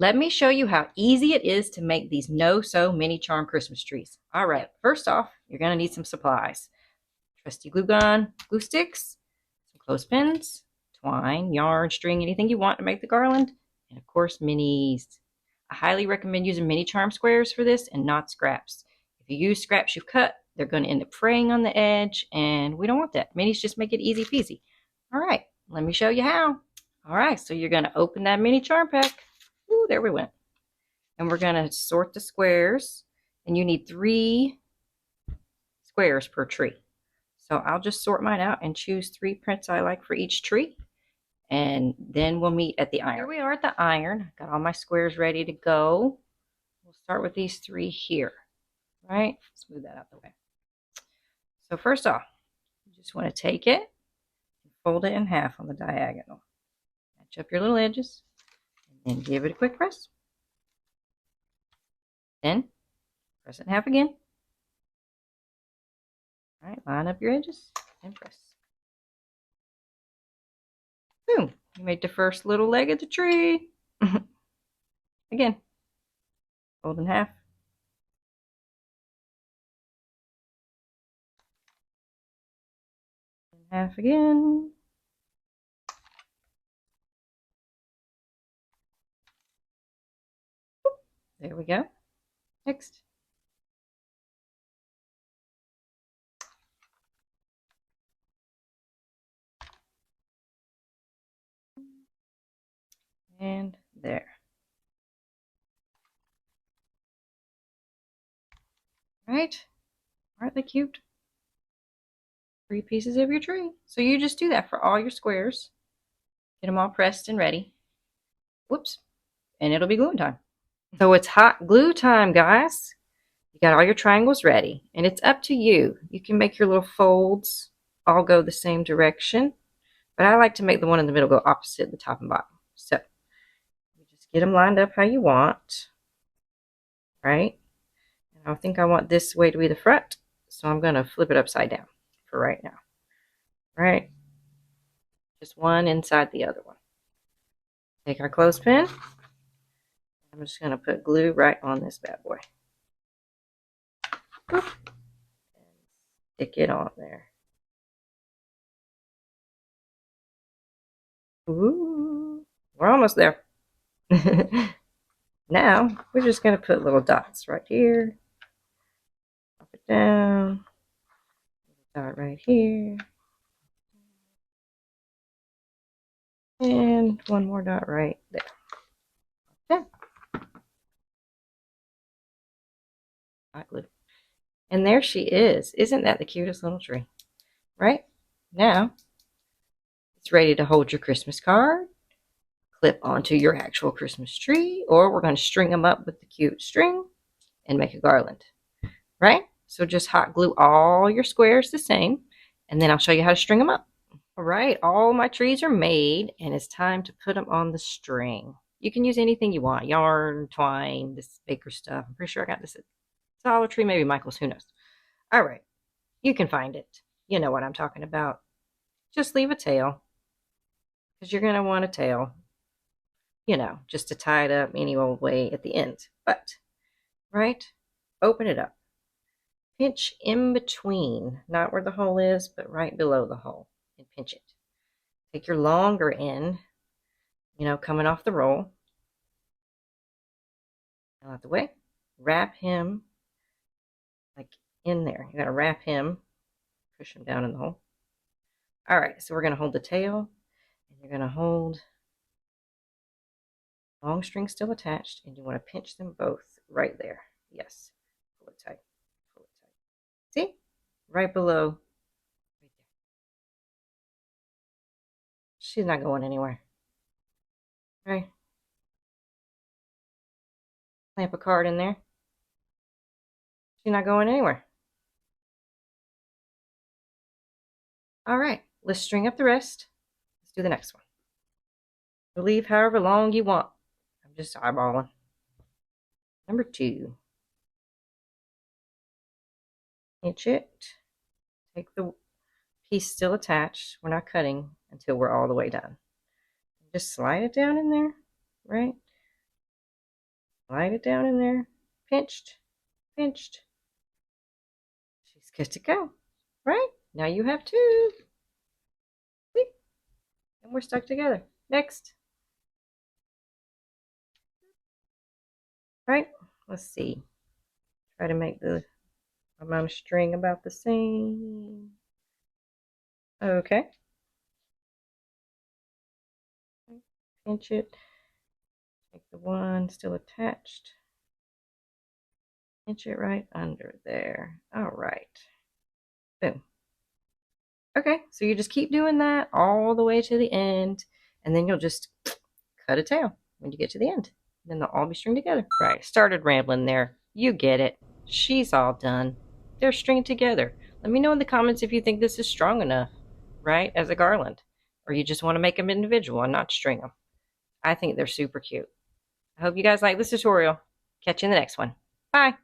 Let me show you how easy it is to make these no-sew mini charm Christmas trees. All right, first off, you're going to need some supplies. Trusty glue gun, glue sticks, some clothespins, twine, yarn, string, anything you want to make the garland, and of course, minis. I highly recommend using mini charm squares for this and not scraps. If you use scraps you've cut, they're going to end up fraying on the edge, and we don't want that. Minis just make it easy peasy. All right, let me show you how. All right, so you're going to open that mini charm pack. Ooh, there we went. And we're going to sort the squares, and you need 3 squares per tree. So I'll just sort mine out and choose 3 prints I like for each tree. And then we'll meet at the iron. Here we are at the iron. Got all my squares ready to go. We'll start with these 3 here. Right? Smooth that out the way. So first off, you just want to take it and fold it in half on the diagonal. Match up your little edges and then give it a quick press. Then press it in half again. All right, line up your edges and press. Boom, you made the first little leg of the tree. Again, fold in half. Half again. There we go. Next. And there. Right? Aren't they cute? 3 pieces of your tree. So you just do that for all your squares. Get them all pressed and ready. Whoops. And it'll be gluing time. So it's hot glue time, guys. You got all your triangles ready. And it's up to you. You can make your little folds all go the same direction. But I like to make the one in the middle go opposite the top and bottom. So you just get them lined up how you want. Right? And I think I want this way to be the front. So I'm going to flip it upside down for right now. Right? Just one inside the other one. Take our clothespin. I'm just going to put glue right on this bad boy. Boop. And stick it on there. Ooh, we're almost there. Now, we're just going to put little dots right here. Up it down. Dot right here. And one more dot right there. Okay. Hot glue. And there she is. Isn't that the cutest little tree? Right? Now, it's ready to hold your Christmas card, clip onto your actual Christmas tree, or we're going to string them up with the cute string and make a garland. Right? So just hot glue all your squares the same, and then I'll show you how to string them up. All right, all my trees are made, and it's time to put them on the string. You can use anything you want, yarn, twine, this baker stuff. I'm pretty sure I got this at Dollar Tree, maybe Michael's, who knows. All right, you can find it. You know what I'm talking about. Just leave a tail, because you're going to want a tail, just to tie it up any old way at the end. But, right, open it up. Pinch in between, not where the hole is, but right below the hole, and pinch it. Take your longer end, coming off the roll, out the way. Wrap him like in there. You got to wrap him, push him down in the hole. All right, so we're going to hold the tail, and you're going to hold long string still attached, and you want to pinch them both right there. Yes, pull it tight, pull it tight. See, right below, right there. She's not going anywhere. Right, clamp a card in there. She's not going anywhere. All right, let's string up the rest. Let's do the next one. You'll leave however long you want. I'm just eyeballing. Number 2. Pinch it. Take the piece still attached. We're not cutting until we're all the way done. Just slide it down in there, right? Slide it down in there. Pinched, pinched. She's good to go. Right? Now you have two. See? And we're stuck together. Next. Right? Let's see. Try to make the amount of string about the same. Okay. Pinch it. Take the one still attached. Pinch it right under there. All right. Boom. Okay, so you just keep doing that all the way to the end, and then you'll just cut a tail when you get to the end. Then they'll all be stringed together. Right, started rambling there. You get it. She's all done. They're stringed together. Let me know in the comments if you think this is strong enough, right, as a garland, or you just want to make them individual and not string them. I think they're super cute. I hope you guys like this tutorial. Catch you in the next one. Bye.